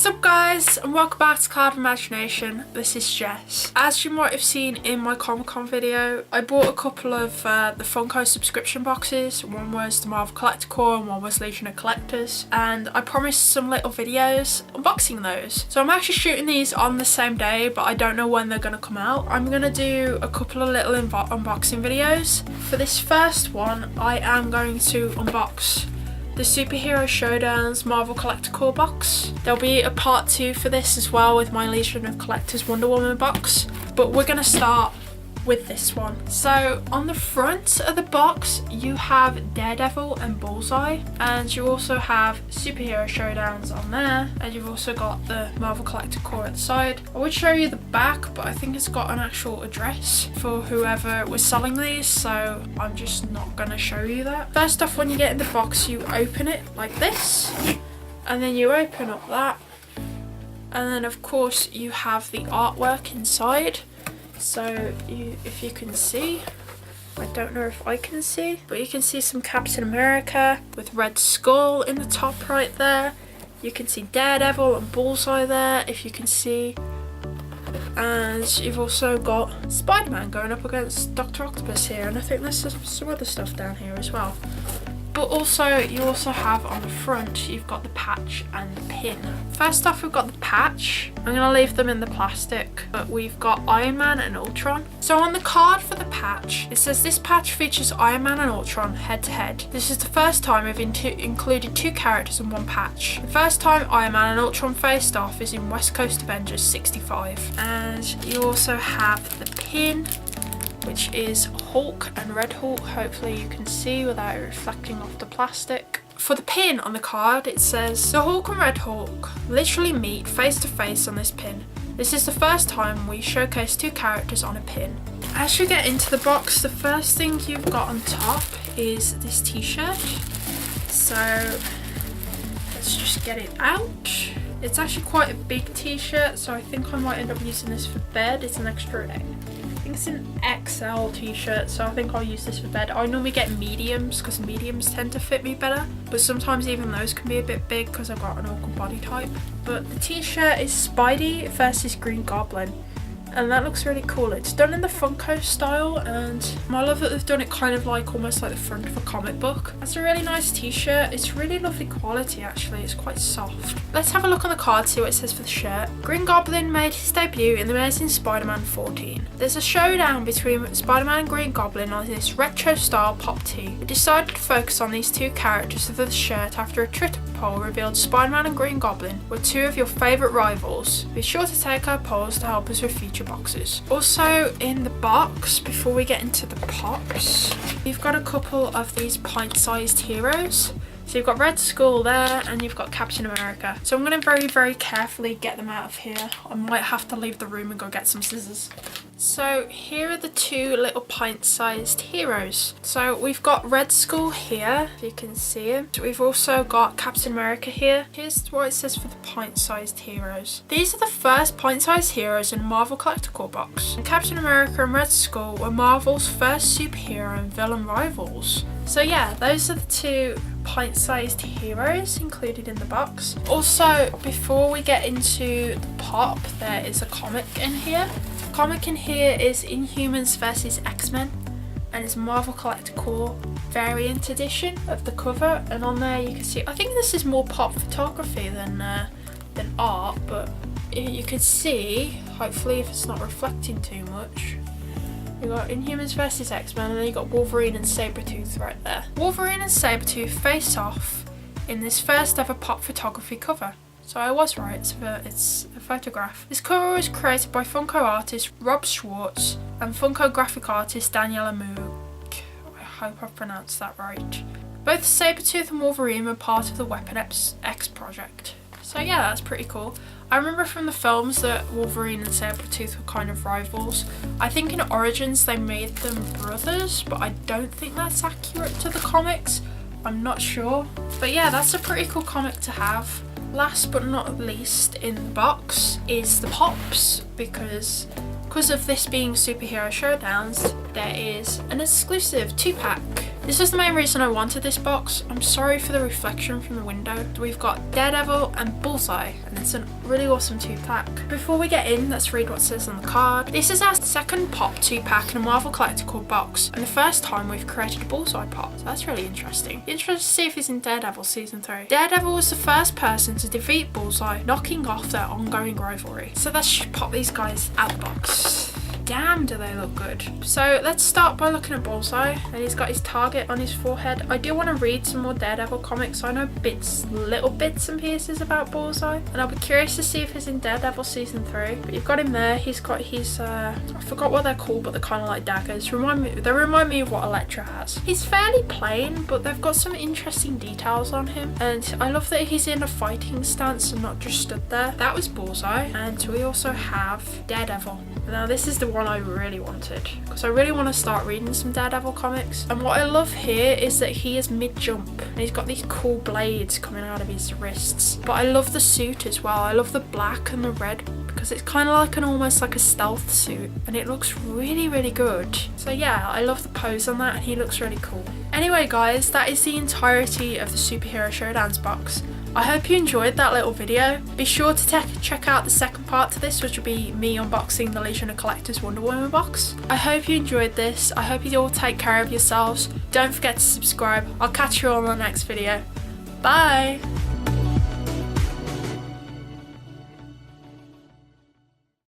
Sup guys, and welcome back to Cloud of Imagination. This is Jess. As you might have seen in my Comic-Con video, I bought a couple of the Funko subscription boxes. One was the Marvel Collector Corps and one was Legion of Collectors, and I promised some little videos unboxing those. So I'm actually shooting these on the same day, but I don't know when they're going to come out. I'm going to do a couple of little unboxing videos. For this first one, I am going to unbox the SuperHero Showdowns Marvel Collector Corps box. There'll be a part 2 for this as well with my Legion of Collectors Wonder Woman box, but we're going to start with this one. So on the front of the box you have Daredevil and Bullseye, and you also have SuperHero Showdowns on there, and you've also got the Marvel Collector Corps at the side. I would show you the back, but I think it's got an actual address for whoever was selling these, so I'm just not gonna show you that. First off, when you get in the box, you open it like this, and then you open up that, and then of course you have the artwork inside. So if you can see, I don't know if I can see, but you can see some Captain America with Red Skull in the top right there. You can see Daredevil and Bullseye there, if you can see. And you've also got Spider-Man going up against Dr. Octopus here, and I think there's some other stuff down here as well. But also, you also have on the front, you've got the patch and the pin. First off, we've got the patch. I'm going to leave them in the plastic, but we've got Iron Man and Ultron. So on the card for the patch, it says this patch features Iron Man and Ultron head to head. This is the first time we've included two characters in one patch. The first time Iron Man and Ultron faced off is in West Coast Avengers 65. And you also have the pin, which is Hulk and Red Hulk. Hopefully you can see without it reflecting off the plastic. For the pin on the card, it says the Hulk and Red Hulk literally meet face to face on this pin. This is the first time we showcase two characters on a pin. As you get into the box, the first thing you've got on top is this t-shirt. So let's just get it out. It's actually quite a big t-shirt, so I think I might end up using this for bed. It's an extra, I think it's an XL t-shirt, so I think I'll use this for bed. I normally get mediums because mediums tend to fit me better, but sometimes even those can be a bit big because I've got an awkward body type. But the t-shirt is Spidey versus Green Goblin, and that looks really cool. It's done in the Funko style, and I love that they've done it kind of like almost like the front of a comic book. That's a really nice t-shirt. It's really lovely quality actually. It's quite soft. Let's have a look on the card, see what it says for the shirt. Green Goblin made his debut in The Amazing Spider-Man 14. There's a showdown between Spider-Man and Green Goblin on this retro style pop tee. We decided to focus on these two characters for the shirt after a Twitter poll revealed Spider-Man and Green Goblin were two of your favourite rivals. Be sure to take our polls to help us with future boxes. Also in the box, before we get into the pops, you've got a couple of these pint-sized heroes. So you've got Red Skull there, and you've got Captain America. So I'm going to very carefully get them out of here. I might have to leave the room and go get some scissors. So here are the two little pint-sized heroes. So we've got Red Skull here, if you can see him. We've also got Captain America here. Here's what it says for the pint-sized heroes. These are the first pint-sized heroes in a Marvel Collector Corps box. And Captain America and Red Skull were Marvel's first superhero and villain rivals. So yeah, those are the two pint-sized heroes included in the box. Also, before we get into the pop, there is a comic in here. The comic in here is Inhumans vs X-Men, and it's Marvel Collector Corps variant edition of the cover, and on there you can see, I think this is more pop photography than art, but you can see, hopefully if it's not reflecting too much, you got Inhumans vs X-Men, and then you got Wolverine and Sabretooth right there. Wolverine and Sabretooth face off in this first ever pop photography cover. So I was right, it's a photograph. This cover was created by Funko artist Rob Schwartz and Funko graphic artist Daniela Moog. I hope I've pronounced that right. Both Sabretooth and Wolverine were part of the Weapon X project. So yeah, that's pretty cool. I remember from the films that Wolverine and Sabretooth were kind of rivals. I think in Origins they made them brothers, but I don't think that's accurate to the comics. I'm not sure. But yeah, that's a pretty cool comic to have. Last but not least in the box is the pops, because of this being SuperHero Showdowns, there is an exclusive 2-pack. This is the main reason I wanted this box. I'm sorry for the reflection from the window. We've got Daredevil and Bullseye, and it's a really awesome 2-pack. Before we get in, let's read what it says on the card. This is our second pop 2-pack in a Marvel Collectible box, and the first time we've created a Bullseye pop, so that's really interesting. Interested to see if he's in Daredevil season 3. Daredevil was the first person to defeat Bullseye, knocking off their ongoing rivalry. So let's pop these guys out the box. Damn, do they look good. So let's start by looking at Bullseye, and he's got his target on his forehead. I do want to read some more Daredevil comics. I know little bits and pieces about Bullseye, and I'll be curious to see if he's in Daredevil season 3. But you've got him there. He's got his I forgot what they're called, but they're kind of like daggers. They remind me of what Elektra has. He's fairly plain, but they've got some interesting details on him, and I love that he's in a fighting stance and not just stood there. That was Bullseye, and we also have Daredevil. Now this is the one I really wanted, because I really want to start reading some Daredevil comics. And what I love here is that he is mid-jump, and he's got these cool blades coming out of his wrists. But I love the suit as well. I love the black and the red, because it's kind of like almost like a stealth suit, and it looks really, really good. So yeah, I love the pose on that, and he looks really cool. Anyway guys, that is the entirety of the SuperHero Showdowns box. I hope you enjoyed that little video. Be sure to check out the second part to this, which will be me unboxing the Legion of Collectors Wonder Woman box. I hope you enjoyed this. I hope you all take care of yourselves. Don't forget to subscribe. I'll catch you all in the next video. Bye!